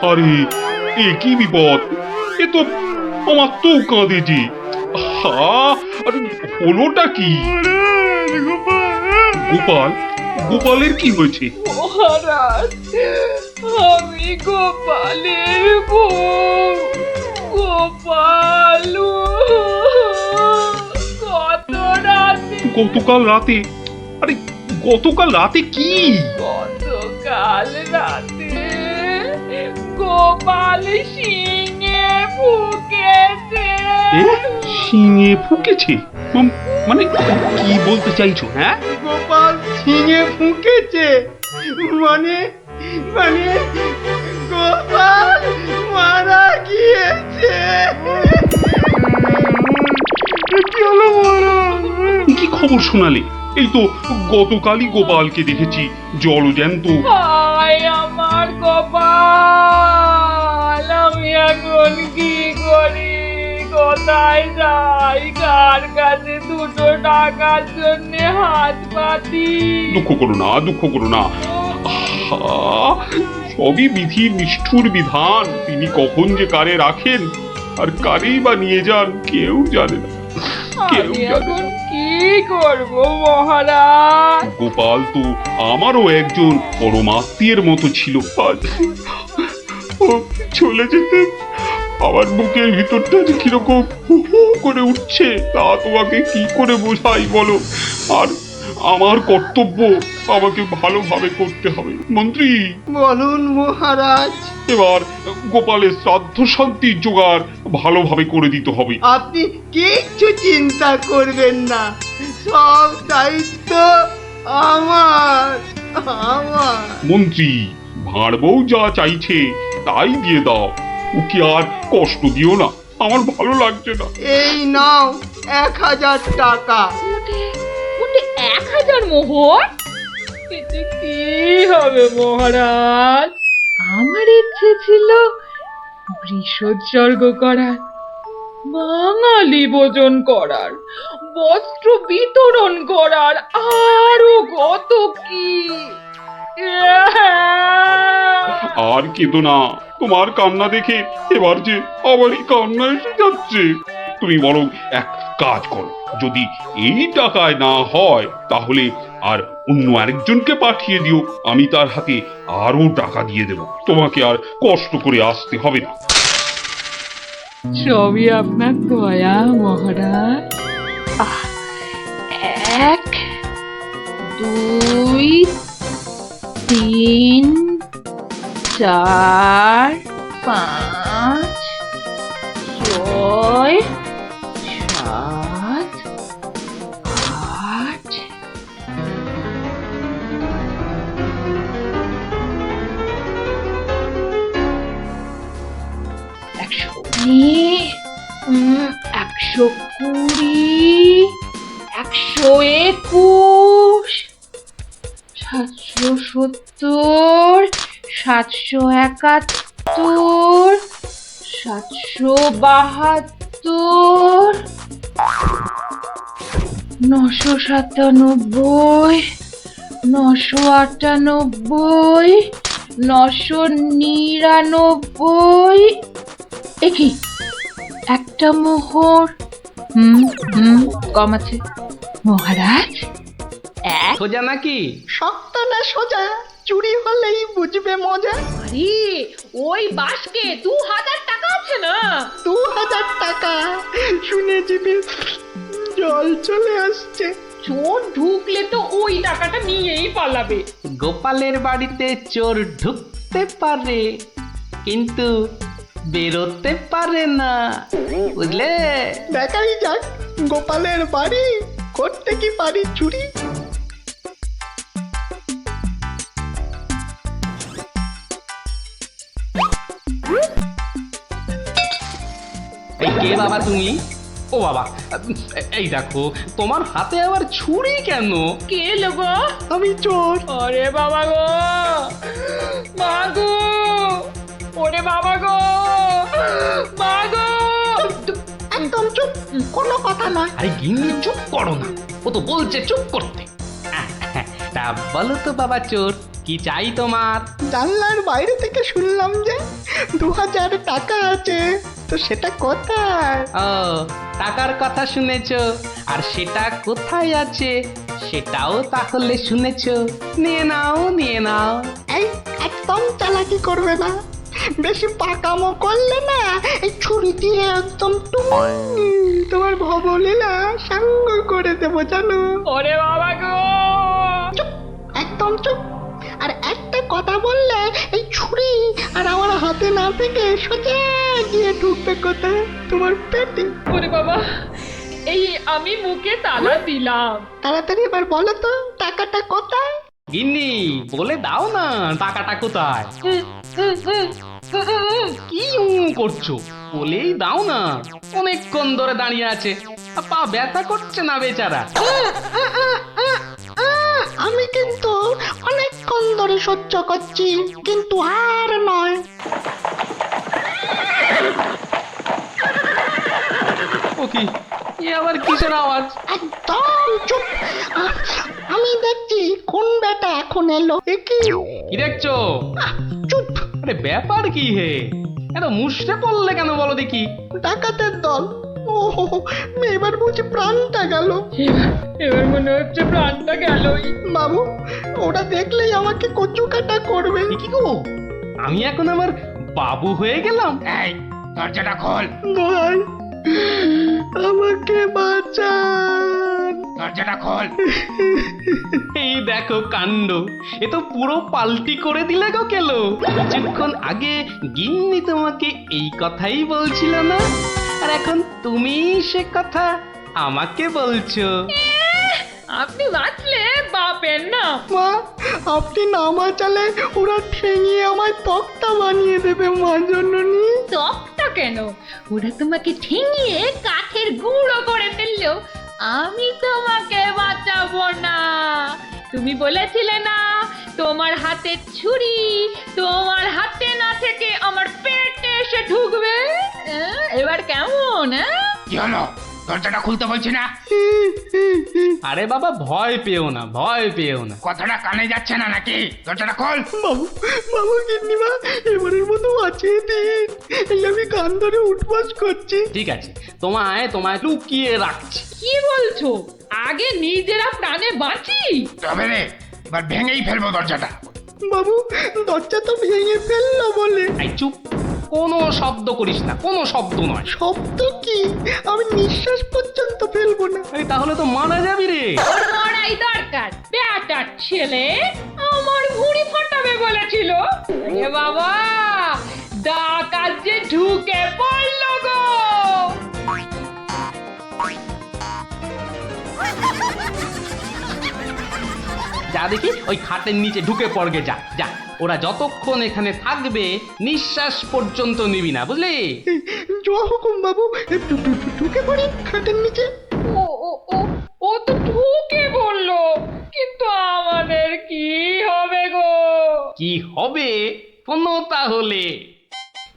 আরে এ কি বিপদ! এ তো আমার তো কাঁদে যে। আরে হলোটা কি? গোপাল, গোপালের কি হয়েছে? মহারাজ, আমি গোপালের বউ। গোপাল কত রাতে, গতকাল রাতে? আরে গতকাল রাতে কি? গতকাল রাতে গোপাল সিংহে ফুকেছে। এ শিঙে ফুকেছে? মানে কি বলতে চাইছো? হ্যাঁ, গোপাল ছিঙে ফুঁকেছে মানে মানে গোপাল মারা গিয়েছে। কি হলো মহারাজ? কি খবর শোনালে? এই তো গতকালই গোপালকে দেখেছি জলজ্যান্ত। হায় আমার কপাল, আমি এখন কি করি? কোথায় যাই? কার কাছে দুটো টাকার জন্য হাত পাতি? দুঃখ করো না, দুঃখ করো না। সবই বিধির নিষ্ঠুর বিধান। তিনি কখন যে কারে রাখেন আর কারেই বা নিয়ে যান কেউ জানে না, কেউ আমি জানে এখন না। কি করব মহারাজ? গোপাল তো আমারও একজন পরমাত্মীয়ের মতো ছিল। আজ ও চলে যেতে আমার বুকের ভিতরটা যে কিরকম হু হু করে উঠছে তা তোমাকে কি করে বোঝাই বলো। আর আমার কর্তব্য আমাকে ভালোভাবে করতে হবে। মন্ত্রী, বলুন মহারাজ। এবার গোপালের শ্রাদ্ধ শান্তির জোগাড় ভালোভাবে করে দিতে হবে। আপনি কিচ্ছু চিন্তা করবেন না, সব দায়িত্ব আমার আমার মন্ত্রী, ভাঁড় বউ যা চাইছে তাই দিয়ে দাও। ওকে আর কষ্ট দিও না, আমার ভালো লাগছে না। এই নাও 1000 টাকা। ওটা 1000 মোহর? এতে কি হবে মহারাজ? আমার ইচ্ছে ছিল বৃষোৎসর্গ করার, বাঙালি ভোজন করার, বস্ত্র বিতরণ করার, আরো কত কি। আর কেঁদো না, তোমার কান্না দেখে এবার যে আমারই কান্না এসে যাচ্ছে। তুমি বরং এক কাজ করো, যদি এই টাকায় না হয় তাহলে আর অন্য আরেকজনকে পাঠিয়ে দিও, আমি তার হাতে আরো টাকা দিয়ে দেব। তোমাকে আর কষ্ট করে আসতে হবে না। সবই আপনার দয়া মহারাজ। 1 2 3 4 5 6 7 8। একশো 120 121 770 771 772 997 998 999। একই একটা মোহর। কম আছে মহারাজ। সোজা নাকি? শক্ত না সোজা, চুরি হলেই বুঝবে মজা। আরে ওই বাসকে 2000 টাকা আছে না? 2000 টাকা শুনে জিভে জল চলে আসছে। চোর ঢুকলে তো ওই টাকাটা নিয়েই পালাবে। গোপালের বাড়িতে চোর ঢুকতে পারে কিন্তু বেরোতে পারে না, বুঝলে? দেখাই যাক গোপালের বাড়ি করতে কি পারি চুরি। এই কে বাবা তুমি? ও বাবা, এই দেখো তোমার হাতে আবার ছুরি কেন? কে লোগো? আমি চোর। আরে বাবা গো, মা গো, ওরে বাবা গো, মা গো। একদম চুপ, কোনো কথা নয়। আরে গিন্নি চুপ করো না, ও তো বলছে চুপ করতে। বলো তো বাবা চোর, কি চাই তোমার? জানলার বাইরে থেকে শুনলাম যে 2000 টাকা আছে, তো সেটা কোথায়? ও, টাকার কথা শুনেছো, আর সেটা কোথায় আছে সেটাও তাহলে শুনেছো। নিয়ে নাও, নিয়ে নাও। এই একদম চালাকি করবে না, বেশি পাকামো করলে না এই ছুরি দিয়ে একদম তোমার ভবলীলা সাঙ্গ করে দেবো জানো। ওরে বাবা গো, চুপ, একদম চুপ। আর একটা কথা বললে এই ছুরি আর আমার হাতে না থেকে সোজা গিয়ে ঢুকবে কোথায়? তোমার পেটে। ওরে বাবা, এই আমি মুখে তালা দিলাম। তাড়াতাড়ি এবার বলো তো টাকাটা কোথায়? গিন্নি, বলে দাও না টাকাটা কোথায়। কি করছো, বলেই দাও না। অনেকক্ষণ ধরে দাঁড়িয়ে আছে, পা ব্যথা করছে না বেচারা। আমি কিন্তু অনেকক্ষণ ধরে সহ্য করছি, কিন্তু আর নয়। ও কি, এ আবার কিসের আওয়াজ? একদম চুপ। আমি দেখছি কোন বেটা এখন এলো। এ কি? কি দেখছো? চুপ। আরে ব্যাপার কি হে, এত মুষড়ে পড়লে কেন বলো দেখি? ডাকাতের দল। ও এবার বুঝি প্রাণটা গেল। এবার মনে হচ্ছে প্রাণটা গেলই। বাবু, ওরা দেখলেই আমাকে কচু কাটা করবে। এ কি গো, আমি এখন আমার বাবু হয়ে গেলাম? এই দরজাটা খোল, ভাই, আমাকে বাঁচান। দরজাটা খোল। এই দেখো কাণ্ড, এ তো পুরো পাল্টি করে দিলে গো কেলো। কিছুক্ষণ আগে গিন্নি তোমাকে এই কথাই বলছিল না, আর এখন তুমি সে কথা আমাকে বলছো। আপনি বাঁচলে বাপের না। মা, আপনি না বাঁচালে ওরা ঠেঙিয়ে আমায় তক্তা বানিয়ে দেবে মা জননী। তকটা কেন, ওরা তোমাকে ঠেঙিয়ে কাঠের গুঁড়ো করে ফেললো, আমি তোমাকে বাঁচাবো না। তুমি বলেছিলে না তোমার হাতের ছুরি তোমার হাতে না থেকে আমার পেটে এসে ঢুকবে। এবার কেমন? কি হলো? দরজাটা খুলতে বলছি না? আরে বাবা, ভয় পেও না, ভয় পেও না। কথাটা কানে যাচ্ছে না নাকি? দরজাটা খোল। বাবু, বাবু গিন্নিমা, এবারের মতো বাঁচিয়ে দিন। এই আমি গান ধরে উঠবাস করছি। ঠিক আছে, তোমায় তোমায় লুকিয়ে রাখছি। কি বলছো? আগে নিজেরা প্রাণে বাঁচি। তবে রে, এবার ভেঙেই ফেলবো দরজাটা। বাবু, দরজা তো ভেঙে ফেললো বলে। এই চুপ, কোনো শব্দ করিস না, কোনো শব্দ নয়। শব্দ কি? আমি নিঃশ্বাস পর্যন্ত ফেলবো না। এই তাহলে তো মারা যাবি রে। ওর মরাই দরকার। বেটার ছেলে আমার ভুঁড়ি ফাটাবে বলেছিল। এ বাবা, ডাকাত যে ঢুকে পড়লো গো। যা দেখি ওই খাটের নিচে ঢুকে পড়গে, যা যা। ওরা যতক্ষণ এখানে থাকবে নিঃশ্বাস পর্যন্ত নিবি না, বুঝলি? জোয়া হুকুম বাবু, ঢুকে পড়ি খাটের নিচে। ও ও ও ও তো ঢুকে বললো, কিন্তু আমাদের কি হবে গো? কি হবে শোনো তাহলে।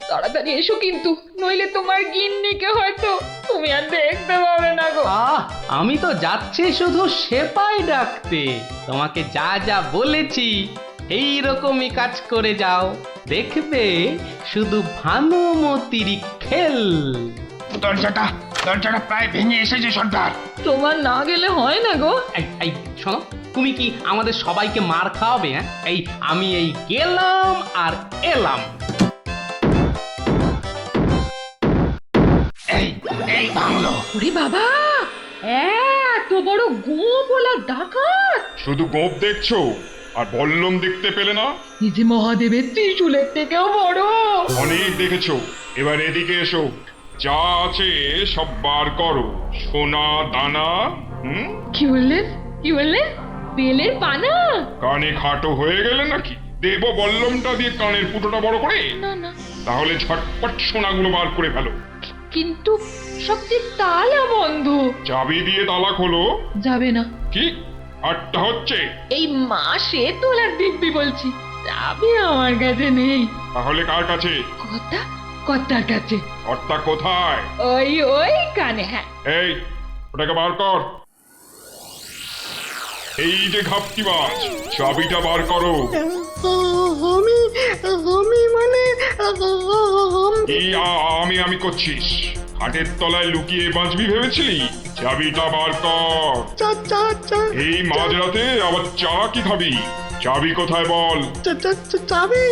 তাড়াতাড়ি এসো কিন্তু, নইলে তোমার গিন্নিকে হয়তো তুমি আর দেখতে পাবে না গো। আমি তো যাচ্ছি শুধু সেপাই ডাকতে। তোমাকে যা যা বলেছি এই রকমই কাজ করে যাও, দেখবে শুধু ভানুমতির খেল। দরজাটা প্রায় ভেঙে এসেছে সর্দার। তোমার না গেলে হয় না গো। এই শোনো, তুমি কি আমাদের সবাইকে মার খাওয়াবে? হ্যাঁ, আমি গেলাম আর এলাম। এই ভাঙলো। ওরে বাবা, এত বড় গোপলা ডাকাত! শুধু গোপ দেখছো আর বল্লম দেখতে পেলে না? এই যে মহাদেবের ত্রিশূলের থেকেও বড়। অনেক দেখেছো, এবার এদিকে এসো। যা আছে সব বার করো, সোনা দানা। কি বললেন? কি বললেন? বেলের পানা? কানে খাটো হয়ে গেলে নাকি? দেব বল্লমটা দিয়ে কানের ফুটোটা বড় করে? না না, তাহলে ঝটপট সোনাগুলো বার করে ফেলো। কিন্তু সব যে তালা বন্ধ। চাবি দিয়ে তালা খোলো। যাবে না। কি আটটা হচ্ছে? এই মাসে তোলার দিব্যি বলছি, চাবি আমার কাছে নেই। তাহলে কার কাছে? কর্তার কাছে। কর্তা কোথায়? ওই কানে। হ্যাঁ, এই, ওটাকে বার কর। এই যে ঘাপটিবাজ, চাবিটা বার করো। আমি আমি মানে এই আমি করছিস? হাটের তলায় লুকিয়ে বাঁচবি ভেবেছিলি? চাবিটা বার কর। এই মাঝরাতে আবার চা কি খাবি? চাবি কোথায় বল? চাবি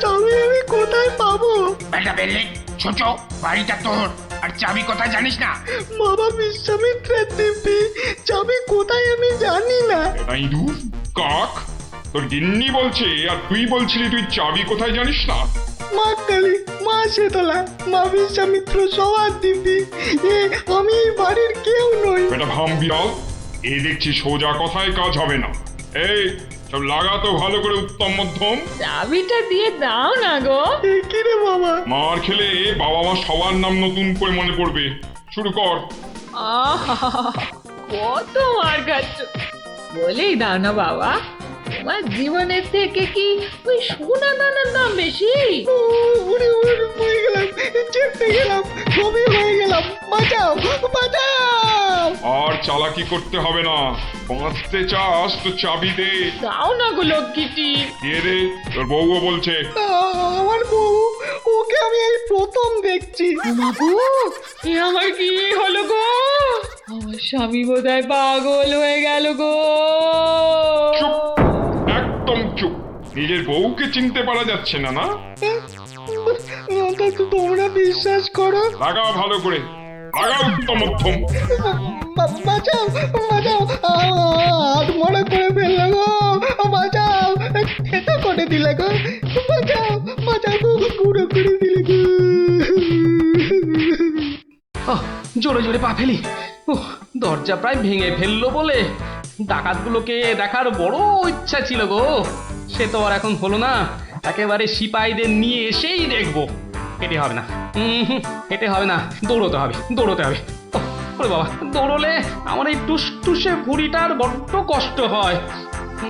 চাবি আমি কোথায় পাবো? বেটা বেরলে ছোট, বাড়িটা তোর, আর চাবি কোথায় জানিস না? বাবা বিশ্বামিত্রের দিব্যি, চাবি কোথায় আমি জানি না। এটা ইঁদুর কাক, তোর গিন্নি বলছে আর তুই বলছিলি তুই চাবি কোথায় জানিস না? মা কালী, মা শীতলা, মা বিশ্বামিত্র সবার দিব্যি, আমি এই বাড়ির কেউ নই। এটা ভাম বিড়াল, এ দেখছি সোজা কথায় কাজ হবে না। এই সব লাগাতো ভালো করে উত্তম মধ্যম। চাবিটা দিয়ে দাও না গো। কি রে বাবা? মার খেলে বাবা মা সবার নাম নতুন করে মনে পড়বে। শুরু কর। আহা, কত মার খাচ্ছ, বলেই দাও না বাবা। তোমার জীবনের থেকে কি ওই সোনা দানার দাম বেশি? উড়ে উড়ে হয়ে গেলাম, চেপে গেলাম, ছবি হয়ে গেলাম, বাঁচাও বাঁচাও। আর চালাকি করতে হবে না, বাঁচতে চাস তো চাবি দে। দাও না গো লক্ষ্মীটি। দিয়ে দে, তোর বউও বলছে। আমার বউ, ওকে আমি এই প্রথম দেখছি। বাবু, এ আমার কি হলো গো? আমার স্বামী বোধহয় পাগল হয়ে গেল গো। চুপ, একদম চুপ। নিজের বউকে চিনতে পারা যাচ্ছে না না? তোমরা বিশ্বাস করো? লাগা ভালো করে, লাগা উত্তম মধ্যম। বাঁচাও বাঁচাও, হাত মনে করে ফেললো গো, বাঁচাও, খেতে করে দিলে গো, বাঁচাও বাঁচাও গো, পুরো করে দিলে গো। ওহ, জোরে জোরে পা ফেলি। দরজা প্রায় ভেঙে ফেললো বলে ডাকাতগুলোকে দেখার বড় ইচ্ছা ছিল গো। সে তো আর এখন হলো না, একেবারে সিপাহীদের নিয়ে এসেই দেখবো। হেঁটে হবে না, হেঁটে হবে না, দৌড়তে হবে, দৌড়তে হবে। ওরে বাবা, দৌড়লে আমার এই টুসটুসে ভুঁড়িটার বড্ড কষ্ট হয়।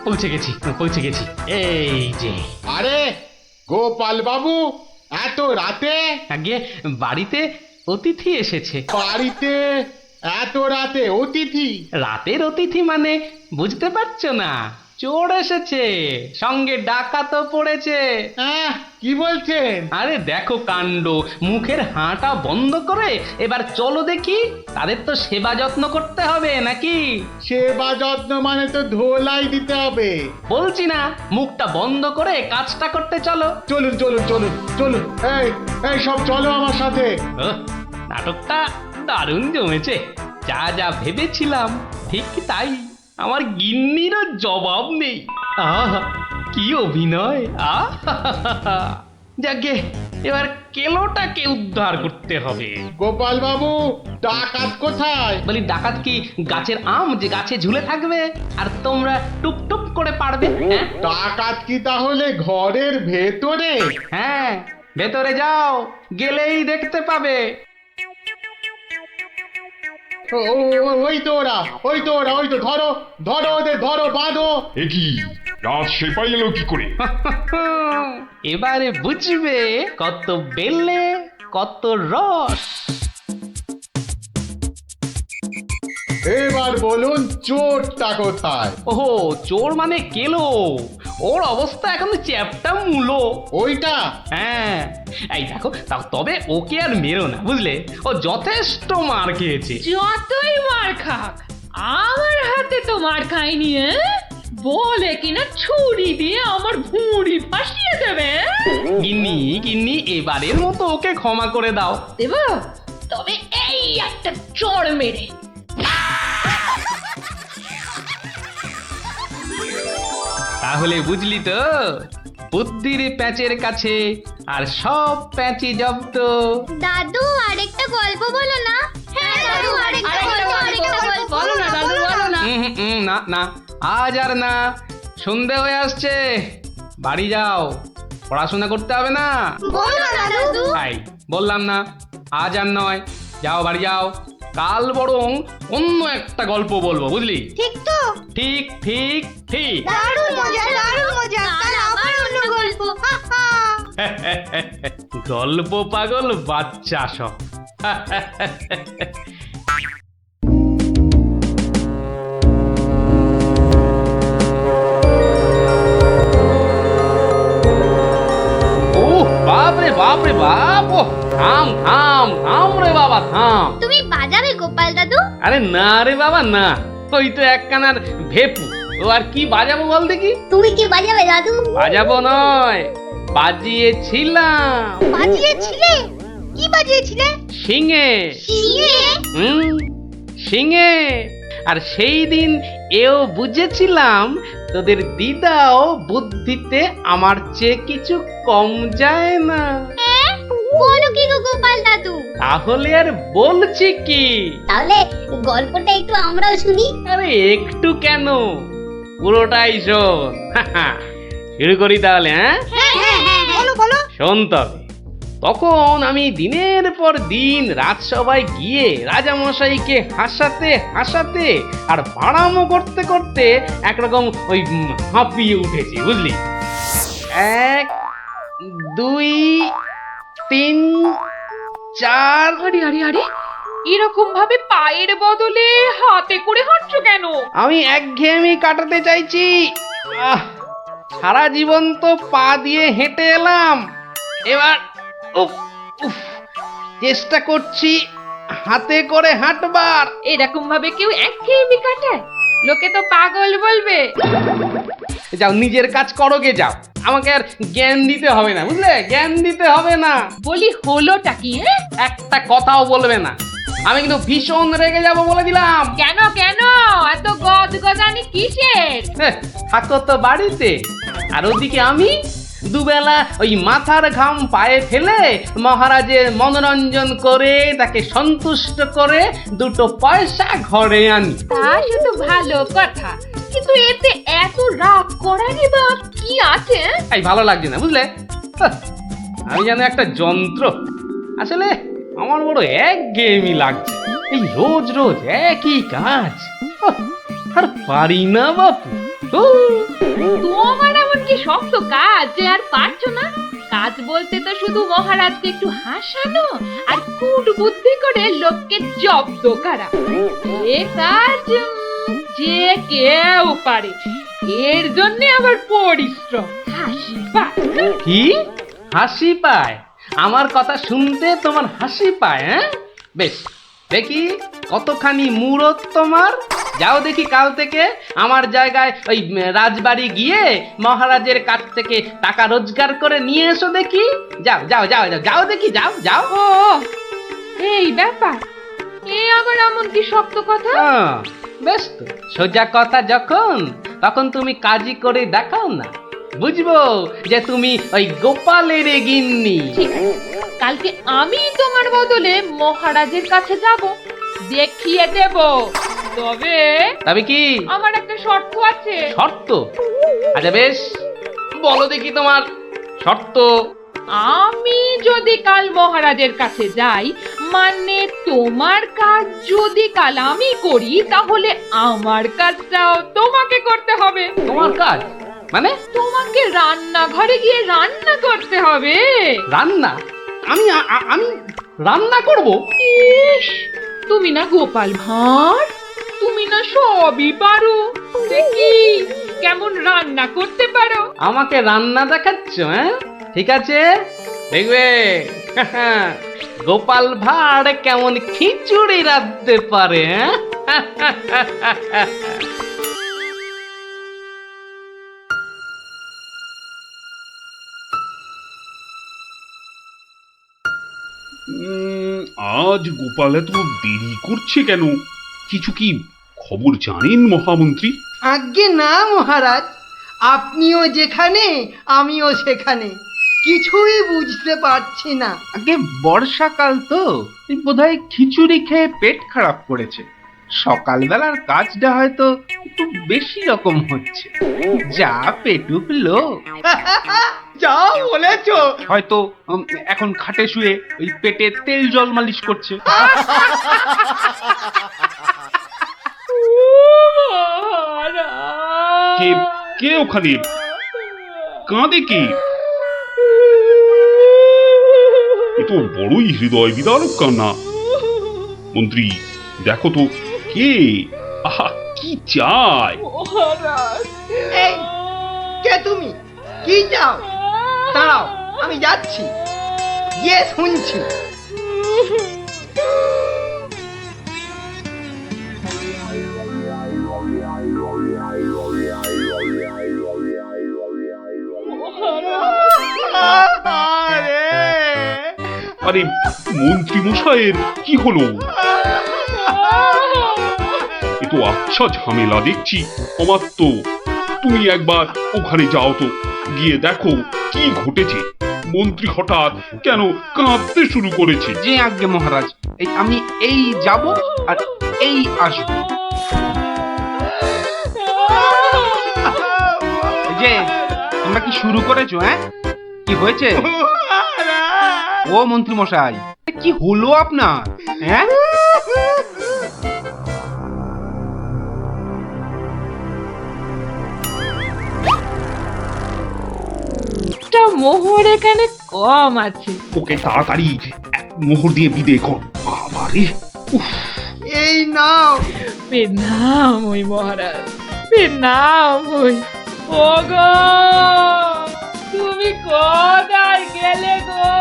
পৌঁছে গেছি, পৌঁছে গেছি, এই যে। আরে গোপাল বাবু, এত রাতে? আগে বাড়িতে অতিথি এসেছে। বাড়িতে এত রাতে অতিথি? রাতের অতিথি মানে বুঝতে পারছো না? চোর এসেছে, সঙ্গে ডাকাতও পড়েছে। কি বলছেন? আরে দেখো কাণ্ড, মুখের হাঁটা বন্ধ করে এবার চলো দেখি। তাদের তো সেবা যত্ন করতে হবে নাকি? সেবা যত্ন মানে তো ধোলাই দিতে হবে। বলছি না, মুখটা বন্ধ করে কাজটা করতে চলো। চলুন চলুন চলুন চলুন, এই এই সব চলো আমার সাথে। নাটকটা দারুণ জমেছে। যা যা ভেবেছিলাম ঠিক তাই। আমার গিন্নিরও জবাব নেই। আহা, কি অভিনয়! আহা, যাকে এবার কেলোটাকে উদ্ধার করতে হবে। গোপাল বাবু, ডাকাত কোথায়? বলি ডাকাত কি গাছের আম যে গাছে ঝুলে থাকবে আর তোমরা টুপ টুপ করে পারবে? হ্যাঁ ডাকাত কি তাহলে ঘরের ভেতরে? হ্যাঁ, ভেতরে যাও, গেলেই দেখতে পাবে। ওই তো ওরা, ওই তো ওরা, ওই তো, ধরো ধরো ওদের, ধরো, বাঁধো। এ কি, রাত সেপাই এলো কি করে? এবারে বুঝবে কত বেলে কত রস। এবার বলুন চোরটা কোথায়? ওহো, চোর মানে কেলো। ওর অবস্থা এখন চ্যাপটা মূলো। ওইটা? হ্যাঁ, এই দেখো, তবে ওকে আর মেরো না, বুঝলে? ও যথেষ্ট মার খেয়েছে। যতই মার খাক, আমার হাতে তো মার খায়নি। বলে কিনা ছুরি দিয়ে আমার ভুঁড়ি ফাঁসিয়ে দেবে। গিন্নি গিন্নি, এবারের মতো ওকে ক্ষমা করে দাও। দেব, তবে এই একটা চড় মেরে। তাহলে বুঝলি তো, বুদ্ধির প্যাঁচের কাছে আর সব প্যাঁচি জব্দ। দাদু আরেকটা গল্প বলো না। হ্যাঁ দাদু আরেকটা গল্প বলো না দাদু, বলো না। না না, আজ আর না, সন্ধে হয়ে আসছে, বাড়ি যাও, পড়াশোনা করতে হবে না। বলো না দাদু। তাই বললাম না, আজ আর নয়, যাও বাড়ি যাও। কাল বরং অন্য একটা গল্প বলবো, বুঝলি? ঠিক তো? ঠিক ঠিক ঠিক। দারুণ মজা, দারুণ মজা। কাল আবার অন্য গল্প। হা হা। গল্প পাগল বাচ্চা সব। বাবা, থাম থাম থাম রে বাবা থাম। তুমি বাজাবে গোপাল দাদু? আরে না রে বাবা না, ওই তো একখানার ভেপু, ও আর কি বাজাবো বল দেখি। তুমি কি বাজাবে দাদু? বাজাবো নয়, বাজিয়েছিলাম। বাজিয়েছিলে? কি বাজিয়েছিলে? শিঙে। শিঙে? শিঙে। আর সেই দিন এও বুঝেছিলাম তোদের দিদাও বুদ্ধিতে আমার চেয়ে কিছু কম যায় না। বলো কি গো গোপাল দাদু? তাহলে আর বলছি কি, তাহলে গল্পটা একটু আমরাও শুনি। আরে একটু কেন, পুরোটাই শোন। শুরু করি তাহলে, হ্যাঁ? বলো বলো। শোন তবে, তখন আমি দিনের পর দিন রাজসভায় গিয়ে রাজামশাইকে হাসাতে হাসাতে আর বাড়ামো করতে করতে একরকম ওই হাঁপিয়ে উঠেছি, বুঝলি? 1 2 3 4। আরে আরে আরে, এরকম ভাবে পায়ের বদলে হাতে করে হাঁটছো কেন? আমি একঘেয়েমি কাটাতে চাইছি। সারা জীবন তো পা দিয়ে হেঁটে এলাম, এবার উফ উফ চেষ্টা করছি হাতে করে হাঁটবার। এরকম ভাবে কেউ একঘেয়েমি কাটায়? লোকে তো পাগল বলবে। যাও নিজের কাজ করো গে, যাও, আমাকে আর জ্ঞান দিতে হবে না, বুঝলে? জ্ঞান দিতে হবে না। বলি হলোটা কি? একটা কথাও বলবে না, আমি কিন্তু ভীষণ রেগে যাব বলে দিলাম। কেন কেন এত গদগদানি কিসের? থাকো তো বাড়িতে, আর ওদিকে আমি দুবেলা ওই মাথার ঘাম পায়ে ফেলে মহারাজের মনোরঞ্জন করে তাকে সন্তুষ্ট করে 2 পয়সা ঘরে আনি। তা সে তো ভালো কথা, কিন্তু এতে এত রাগ করারই বা কি আছে? এই ভালো লাগছে না, বুঝলে? আমি যেন একটা যন্ত্র। আসলে আমার বড় একঘেয়েমি লাগছে, এই রোজ রোজ একই কাজ। আর পারি না বাপু। তোমার এমন কি শক্ত কাজ যে আর পারছো না? কাজ বলতে তো শুধু মহারাজকে একটু হাসানো আর কুট বুদ্ধি করে লোককে জব্দ করা। এ কাজ যে কেউ পারে, এর জন্য আবার পরিশ্রম। হাসি পায়। কি হাসি পায়? আমার কথা শুনতে তোমার হাসি পায়? হ্যাঁ, বেশ, দেখি কতখানি মুরত তোমার। যাও দেখি কাল থেকে আমার জায়গায় ওই রাজবাড়ি গিয়ে মহারাজের কাছ থেকে টাকা রোজগার করে নিয়ে এসো দেখি। যাও যাও যাও যাও যাও দেখি, যাও যাও। ও এই ব্যাপার, এ আবার এমন কি শক্ত কথা? বেশ তো, সোজা কথা যখন, তখন তুমি কাজই করে দেখাও না, বুঝবো যে তুমি ওই গোপালের গিন্নি। ঠিক আছে, কালকে আমি তোমার বদলে মহারাজের কাছে যাব, দেখিয়ে দেব। তবে কি আমার একটা শর্ত আছে। শর্ত? আচ্ছা বেশ, বলো দেখি তোমার শর্ত। আমি যদি কাল মহারাজের কাছে যাই, মানে তোমার কাজ যদি কাল আমি করি, তাহলে আমার কাজটাও তোমাকে করতে হবে। তোমার কাজ মানে? তোমাকে রান্নাঘরে গিয়ে রান্না করতে হবে। রান্না? আমি আমি রান্না করব? ইস, তুমি না গোপাল ভাঁড়, তুমি না সবই পারো। দেখি কেমন রান্না করতে পারো। আমাকে রান্না দেখাচ্ছ? হ্যাঁ, ঠিক আছে, দেখবে গোপাল ভাঁড় কেমন খিচুড়ি রাঁধতে পারে। হ্যাঁ, আজ গোপাল এত দেরি করছে কেন? কিছু কি খবর জানেন মহামন্ত্রী? আজ্ঞে না মহারাজ, আপনিও যেখানে আমিও সেখানে, কিছুই বুঝতে পারছি না। আগে বর্ষাকাল তো, বোধহয় খিচুড়ি খেয়ে পেট খারাপ করেছে। সকালবেলার কাজটা হয়তো একটু বেশি রকম হচ্ছে, যা পেটুক লোক। যা বলেছো। হয়তো এখন খাটে শুয়ে ওই পেটে তেল জল মালিশ করছে। কে কে ওখানে কাঁদে? কে? এ তো বড়ই হৃদয় বিদারক কান্না। মন্ত্রী, দেখো তো কে? আহা, কি চায়? এই, কে তুমি? কি চাও? দাঁড়াও, আমি যাচ্ছি। গিয়ে শুনছি। আরে মন্ত্রী মশাইয়ের কি হলো? এ তো আচ্ছা ঝামেলা দেখছি। অমাত্য, তুমি একবার ওখানে যাও তো, গিয়ে দেখো কি ঘটেছে। মন্ত্রী হঠাৎ কেন কাঁদতে শুরু করেছে? যে আজ্ঞে মহারাজ, এই আমি এই যাব আর এই আসব। এই যে তোমরা কি শুরু করেছো? হ্যাঁ, কি হয়েছে? ও মন্ত্রী মশাই, কি হলো আপনার? হ্যাঁ, একটা মোহর এখানে কম আছে। ওকে তাড়াতাড়ি এক মোহর দিয়ে বিদে কর। বাবারে, উফ, এই নাও। পেনাম ওই মহারাজ, পেনাম ওই। ওগো, তুমি কোথায় গেলে গো?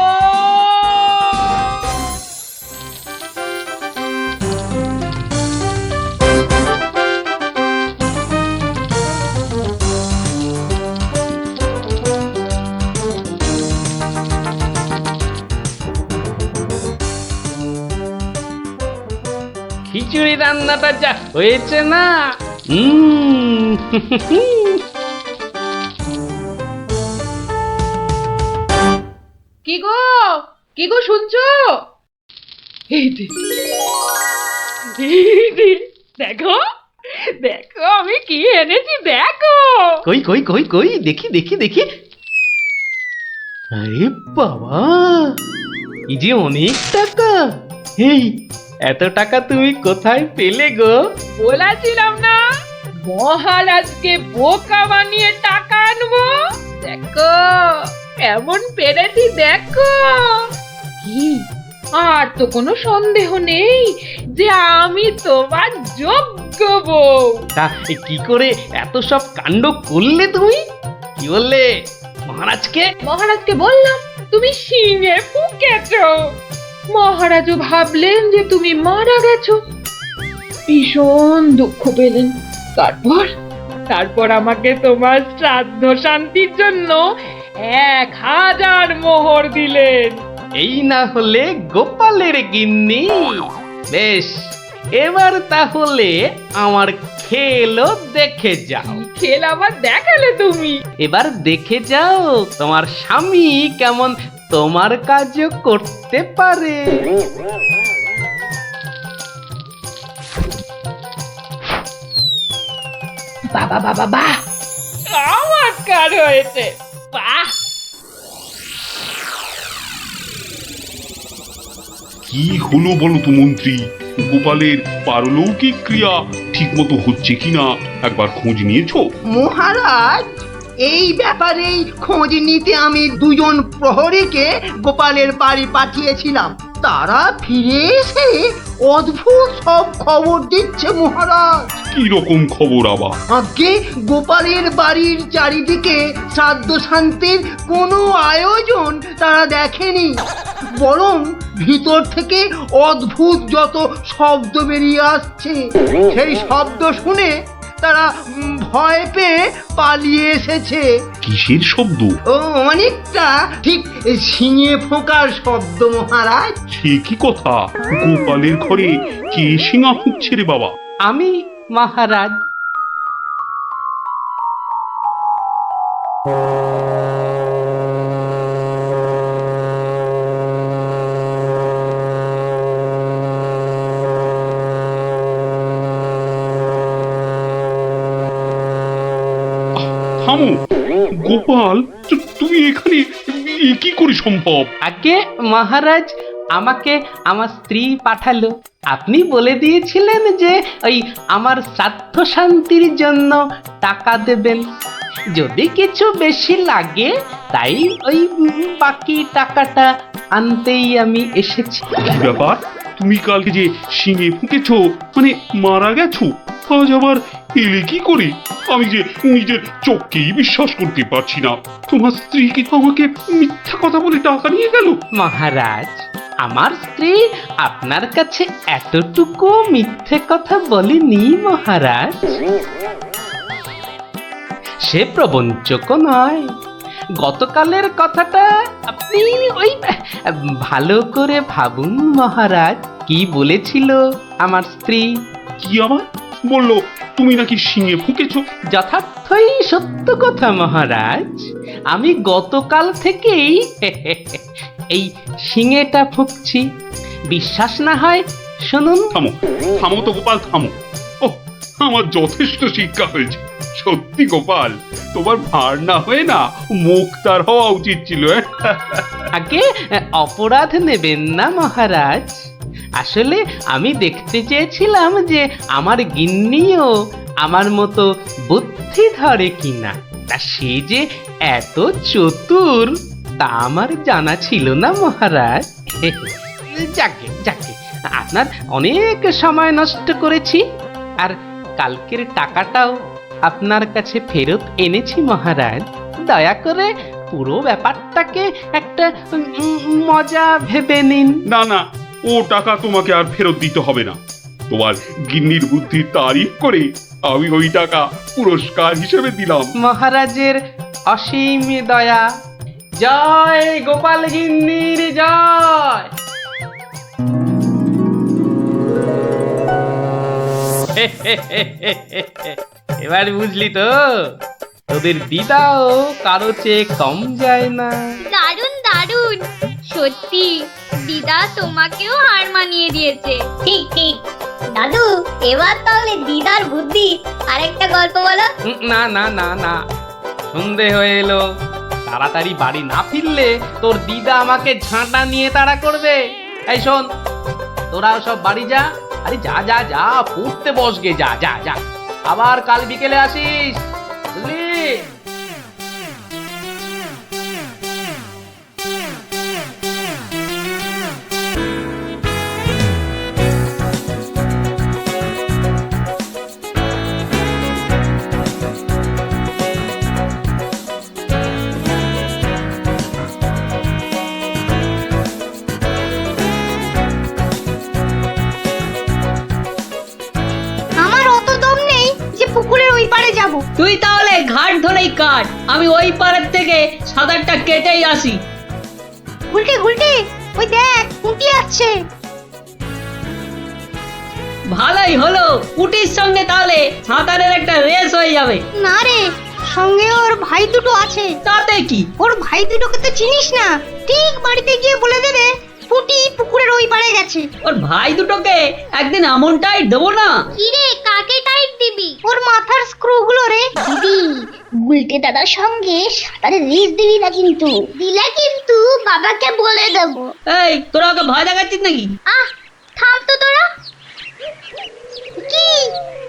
খিচুড়ি রান্নাটা যা হয়েছে না, কি গো, কি গো শুনছো? এই যে, এই যে, দেখো দেখো আমি কি এনেছি, দেখো। কই কই কই কই, দেখি দেখি দেখি। আরে বাবা, এই যে অনেক টাকা। এই এত টাকা তুমি কোথায় পেলে গো? বলেছিলাম না মহারাজকে বোকা বানিয়ে টাকা আনবো। দেখো এমন পেরেছি, দেখো। কি, আর তো কোনো সন্দেহ নেই যে আমি তোমার যোগ্য বউ। তা কি করে এত সব কাণ্ড করলে তুমি? কি বললে মহারাজকে? মহারাজকে বললাম তুমি শিঙে ফুকেছো। মহারাজও ভাবলেন যে তুমি মারা গেছো, ভীষণ দুঃখ পেলেন। তারপর আমাকে তোমার শ্রাদ্ধ শান্তির জন্য 1000 মোহর দিলেন। এই না হলে গোপালের গিন্নি। বেশ, এবার তাহলে আমার খেলও দেখে যাও। খেল আবার দেখালে তুমি? এবার দেখে যাও তোমার স্বামী কেমন তোমার কাজও করতে পারে। বাবা বাবা বাহ, চমৎকার হয়েছে, বাহ। কি হলো বলো তো মন্ত্রী? গোপালের পারলৌকিক ক্রিয়া ঠিক মতো হচ্ছে কিনা একবার খোঁজ নিয়েছো? মহারাজ, এই ব্যাপারেই খোঁজ নিতে আমি 2জন প্রহরীকে গোপালের বাড়ি পাঠিয়েছিলাম। তারা ফিরে এসে অদ্ভুত সব খবর দিচ্ছে মহারাজ। কি রকম খবর আবার? আগে গোপালের বাড়ির চারিদিকে শ্রাদ্ধ শান্তির কোনো আয়োজন তারা দেখেনি, বরং ভিতর থেকে অদ্ভুত যত শব্দ বেরিয়ে আসছে, সেই শব্দ শুনে তারা ভয় পেয়ে পালিয়ে এসেছে। কিসের শব্দ? ও অনেকটা ঠিক শিঙে ফোঁকার শব্দ মহারাজ। সে কি কথা? গোপালের ঘরে কে শিঙা ফুঁকছে রে বাবা? আমি মহারাজ। থামো গোপাল, তুমি এখানে এ কি করে সম্ভব? আগে মহারাজ, আমাকে আমার স্ত্রী পাঠালো। আপনি বলে দিয়েছিলেন যে ওই আমার শ্রাদ্ধ শান্তির জন্য টাকা দেবেন, যদি কিছু বেশি লাগে তাই ওই বাকি টাকাটা আনতেই আমি এসেছি। কি ব্যাপার? তুমি কালকে যে শিঙে ফুঁকেছো, মানে মারা গেছো, আজ আবার এলে কি করে? আমি যে নিজের চোখকেই বিশ্বাস করতে পারছি না। তোমার স্ত্রী কি আমাকে মিথ্যা কথা বলে টাকা নিয়ে গেল? মহারাজ, আমার স্ত্রী আপনার কাছে এতটুকু মিথ্যে কথা বলেনি মহারাজ। সে প্রবঞ্চক নয়। গতকালের কথাটা আপনি ওই ভালো করে ভাবুন মহারাজ, কি বলেছিল আমার স্ত্রী। কি আবার বললো? তুমি নাকি শিঙে ফুঁকেছো? যথার্থই সত্য কথা মহারাজ। আমি গতকাল থেকেই এই শিঙেটা ফুঁকছি। বিশ্বাস না হয় শুনুন। থামো থামো তো গোপাল, থামো। ও, আমার যথেষ্ট শিক্ষা হয়েছে। সত্যি গোপাল, তোমার ভার না হয়ে না মুক্তার হওয়া উচিত ছিল। আগে অপরাধ নেবেন না মহারাজ। আসলে আমি দেখতে চেয়েছিলাম যে আমার গিন্নিও আমার মতো বুদ্ধি ধরে কিনা। তা সে যে এত চতুর তা আমার জানা ছিল না মহারাজ। যাকে যাকে, আপনার অনেক সময় নষ্ট করেছি, আর কালকের টাকাটাও আপনার কাছে ফেরত এনেছি মহারাজ। দয়া করে পুরো ব্যাপারটাকে একটা মজা ভেবে নিন। না না, ও টাকা তোমাকে আর ফেরত দিতে হবে না। তোমার গিন্নির বুদ্ধির তারিফ করে আমি ওই টাকা পুরস্কার হিসেবে দিলাম। মহারাজের অসীম দয়া। জয় গোপাল গিন্নির জয়। এবার বুঝলি তো, তোদের দিদাও কারো চেয়ে কম যায় না। দারুণ দারুণ, সত্যি দিদা তোমাকেও হার মানিয়ে দিয়েছে। ঠিক ঠিক। দাদু, এবার তাহলে দিদার বুদ্ধি আরেকটা গল্প বলো। না না না না, সন্ধে হয়ে এলো। তাড়াতাড়ি বাড়ি না ফিরলে তোর দিদা আমাকে ঝাঁটা নিয়ে তাড়া করবে। এই শোন, তোরাও সব বাড়ি যা। আরে যা যা যা, পড়তে বসগে, যা যা যা। আবার কাল বিকেলে আসিস, বুঝলি? আমার অত দম নেই যে পুকুরের ওই পারে যাব। তুই তাহলে ঘাট ধরেই কাট, আমি ওই পাড়ের থেকে সাঁতারটা কেটেই আসি। গুলটে গুলটে, ওই দেখ উঠি আসছে। ভালোই হলো, উটির সঙ্গে তাহলে সাঁতারের একটা রেস হয়ে যাবে। না রে, সঙ্গে ওর ভাই দুটো আছে। তাতে কি? ওর ভাই দুটোকে তো চিনিস না। ঠিক বাড়িতে গিয়ে বলে দেবে পুটি পুকুরের ওই পারে গেছে। ওর ভাই দুটোকে একদিন এমন টাইট দেবো না। কি রে, কাকে টাইট দিবি? ওর মাথার স্ক্রু গুলো রে। দিদি, গুলটে দাদার সঙ্গে সাঁতারে রেস দিবি না কিন্তু। দিলে কিন্তু বাবাকে বলে দেবো। এই, তোরা ওকে ভয় দেখাচ্ছিস নাকি? আহ, থাম তো তোরা। কি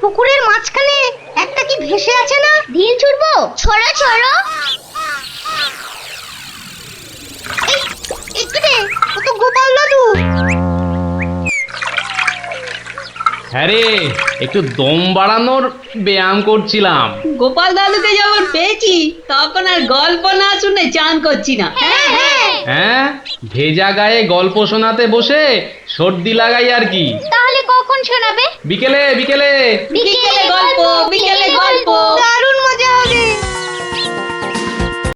পুকুরের মাঝখানে একটা কি ভেসে আছে না? ঢিল ছুড়বো? ছড়ো ছড়ো। একটু রে, ও তো গোপাল দাদু। হ্যাঁ রে, একটু দম বাড়ানোর ব্যায়াম করছিলাম। গোপাল দাদুকে যখন পেয়েছি তখন আর গল্প না শুনে চান করছি না। হ্যাঁ হ্যাঁ। হ্যাঁ, ভেজা গায়ে গল্প শোনাতে বসে সর্দি লাগাই আর কি। তাহলে কখন শোনাবে? বিকেলে বিকেলে। বিকেলে গল্প,